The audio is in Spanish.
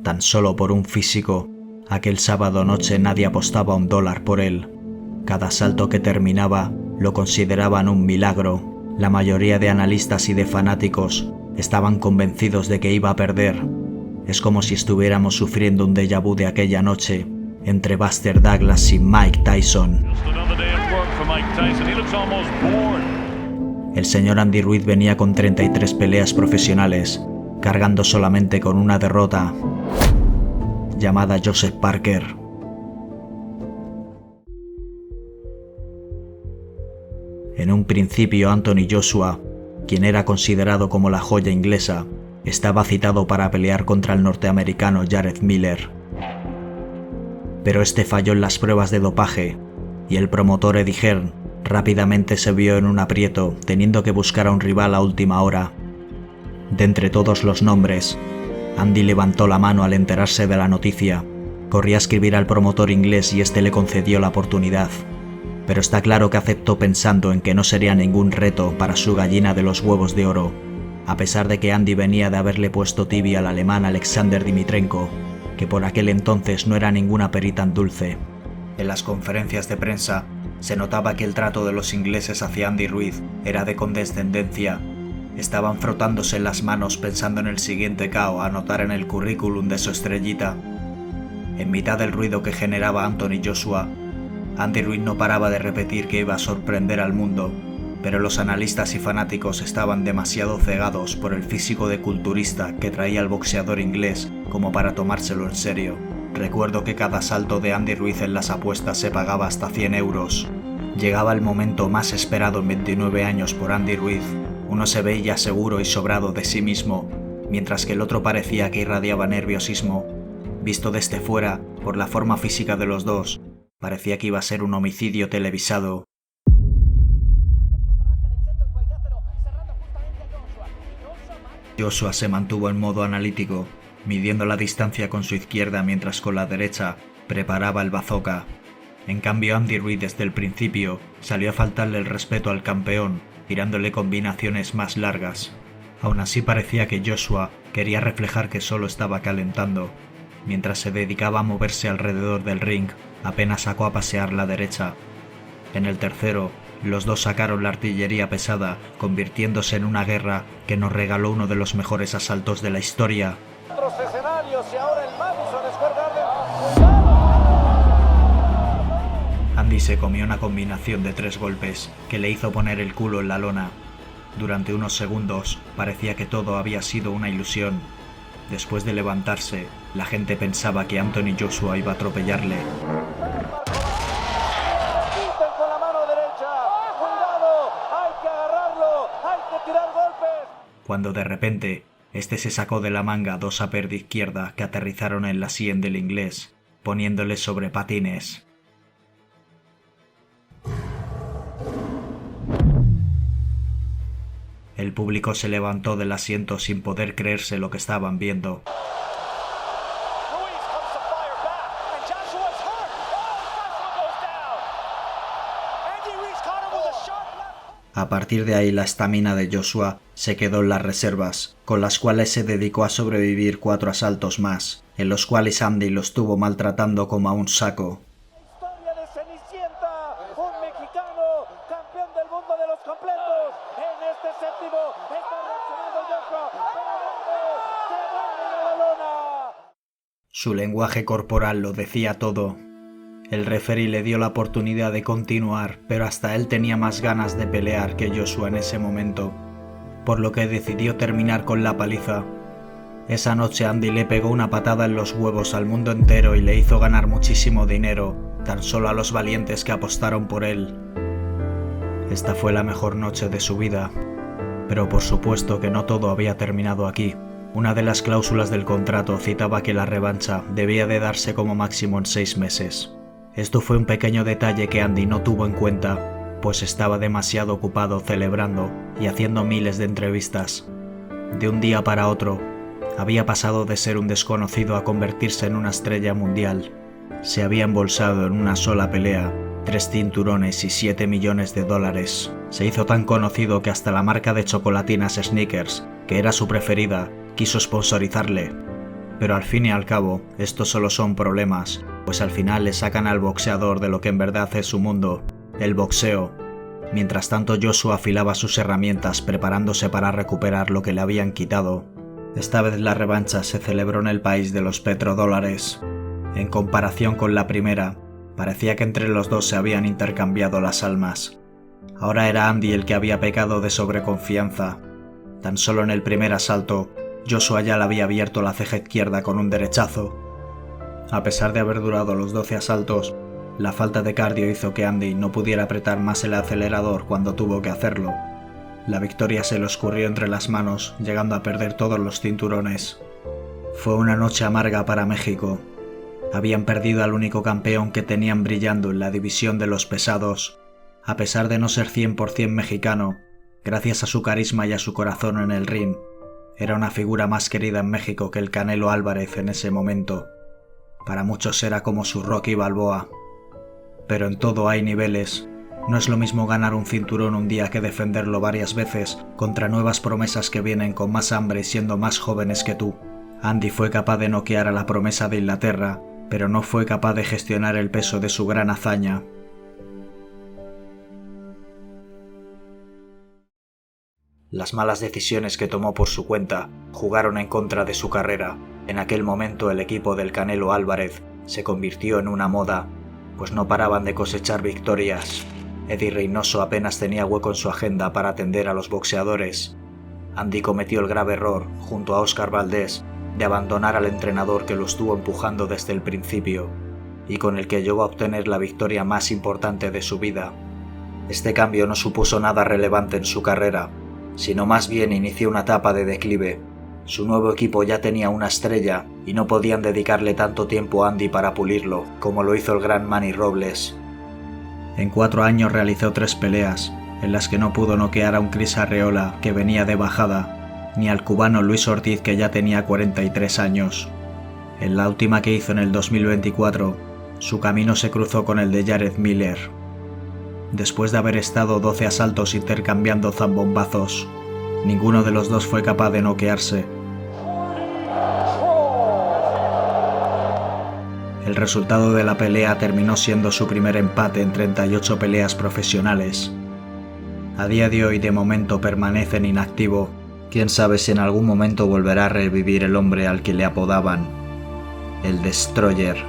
tan solo por un físico. Aquel sábado noche nadie apostaba $1 por él. Cada asalto que terminaba lo consideraban un milagro. La mayoría de analistas y de fanáticos estaban convencidos de que iba a perder. Es como si estuviéramos sufriendo un déjà vu de aquella noche entre Buster Douglas y Mike Tyson. El señor Andy Ruiz venía con 33 peleas profesionales, cargando solamente con una derrota, llamada Joseph Parker. En un principio Anthony Joshua, quien era considerado como la joya inglesa, estaba citado para pelear contra el norteamericano Jarrett Miller. Pero este falló en las pruebas de dopaje, y el promotor Eddie Hearn rápidamente se vio en un aprieto, teniendo que buscar a un rival a última hora. De entre todos los nombres, Andy levantó la mano al enterarse de la noticia. Corrió a escribir al promotor inglés y este le concedió la oportunidad. Pero está claro que aceptó pensando en que no sería ningún reto para su gallina de los huevos de oro, a pesar de que Andy venía de haberle puesto tibia al alemán Alexander Dimitrenko, que por aquel entonces no era ninguna perita en dulce. En las conferencias de prensa se notaba que el trato de los ingleses hacia Andy Ruiz era de condescendencia. Estaban frotándose las manos pensando en el siguiente KO a anotar en el currículum de su estrellita. En mitad del ruido que generaba Anthony Joshua, Andy Ruiz no paraba de repetir que iba a sorprender al mundo, pero los analistas y fanáticos estaban demasiado cegados por el físico de culturista que traía el boxeador inglés como para tomárselo en serio. Recuerdo que cada asalto de Andy Ruiz en las apuestas se pagaba hasta 100 euros. Llegaba el momento más esperado en 29 años por Andy Ruiz. Uno se veía seguro y sobrado de sí mismo, mientras que el otro parecía que irradiaba nerviosismo. Visto desde fuera, por la forma física de los dos, parecía que iba a ser un homicidio televisado. Joshua se mantuvo en modo analítico, midiendo la distancia con su izquierda mientras con la derecha preparaba el bazooka. En cambio Andy Ruiz desde el principio salió a faltarle el respeto al campeón, tirándole combinaciones más largas. Aún así parecía que Joshua quería reflejar que solo estaba calentando. Mientras se dedicaba a moverse alrededor del ring, apenas sacó a pasear la derecha. En el tercero, los dos sacaron la artillería pesada, convirtiéndose en una guerra que nos regaló uno de los mejores asaltos de la historia. Andy se comió una combinación de 3 golpes que le hizo poner el culo en la lona. Durante unos segundos parecía que todo había sido una ilusión. Después de levantarse, la gente pensaba que Anthony Joshua iba a atropellarle. Cuando de repente, este se sacó de la manga 2 upper de izquierda que aterrizaron en la sien del inglés, poniéndole sobre patines. El público se levantó del asiento sin poder creerse lo que estaban viendo. A partir de ahí la estamina de Joshua se quedó en las reservas, con las cuales se dedicó a sobrevivir 4 asaltos más, en los cuales Andy lo estuvo maltratando como a un saco. Su lenguaje corporal lo decía todo. El referee le dio la oportunidad de continuar, pero hasta él tenía más ganas de pelear que Joshua en ese momento, por lo que decidió terminar con la paliza. Esa noche Andy le pegó una patada en los huevos al mundo entero y le hizo ganar muchísimo dinero, tan solo a los valientes que apostaron por él. Esta fue la mejor noche de su vida, pero por supuesto que no todo había terminado aquí. Una de las cláusulas del contrato citaba que la revancha debía de darse como máximo en 6 meses. Esto fue un pequeño detalle que Andy no tuvo en cuenta, pues estaba demasiado ocupado celebrando y haciendo miles de entrevistas. De un día para otro, había pasado de ser un desconocido a convertirse en una estrella mundial. Se había embolsado en una sola pelea 3 cinturones y $7 millones. Se hizo tan conocido que hasta la marca de chocolatinas Snickers, que era su preferida, quiso sponsorizarle. Pero al fin y al cabo, estos solo son problemas, pues al final le sacan al boxeador de lo que en verdad es su mundo, el boxeo. Mientras tanto, Joshua afilaba sus herramientas preparándose para recuperar lo que le habían quitado. Esta vez la revancha se celebró en el país de los petrodólares. En comparación con la primera, parecía que entre los dos se habían intercambiado las almas. Ahora era Andy el que había pecado de sobreconfianza. Tan solo en el primer asalto, Joshua ya le había abierto la ceja izquierda con un derechazo. A pesar de haber durado los 12 asaltos, la falta de cardio hizo que Andy no pudiera apretar más el acelerador cuando tuvo que hacerlo. La victoria se le escurrió entre las manos, llegando a perder todos los cinturones. Fue una noche amarga para México. Habían perdido al único campeón que tenían brillando en la división de los pesados. A pesar de no ser 100% mexicano, gracias a su carisma y a su corazón en el ring, era una figura más querida en México que el Canelo Álvarez en ese momento. Para muchos era como su Rocky Balboa. Pero en todo hay niveles. No es lo mismo ganar un cinturón un día que defenderlo varias veces contra nuevas promesas que vienen con más hambre y siendo más jóvenes que tú. Andy fue capaz de noquear a la promesa de Inglaterra, pero no fue capaz de gestionar el peso de su gran hazaña. Las malas decisiones que tomó por su cuenta jugaron en contra de su carrera. En aquel momento el equipo del Canelo Álvarez se convirtió en una moda, pues no paraban de cosechar victorias. Eddie Reynoso apenas tenía hueco en su agenda para atender a los boxeadores. Andy cometió el grave error, junto a Oscar Valdés, de abandonar al entrenador que lo estuvo empujando desde el principio, y con el que llegó a obtener la victoria más importante de su vida. Este cambio no supuso nada relevante en su carrera, sino más bien inició una etapa de declive. Su nuevo equipo ya tenía una estrella y no podían dedicarle tanto tiempo a Andy para pulirlo, como lo hizo el gran Manny Robles. En 4 años realizó 3 peleas, en las que no pudo noquear a un Chris Arreola que venía de bajada, ni al cubano Luis Ortiz que ya tenía 43 años. En la última que hizo en el 2024, su camino se cruzó con el de Jared Miller. Después de haber estado 12 asaltos intercambiando zambombazos, ninguno de los dos fue capaz de noquearse. El resultado de la pelea terminó siendo su primer empate en 38 peleas profesionales. A día de hoy de momento permanece en inactivo. Quién sabe si en algún momento volverá a revivir el hombre al que le apodaban el Destroyer.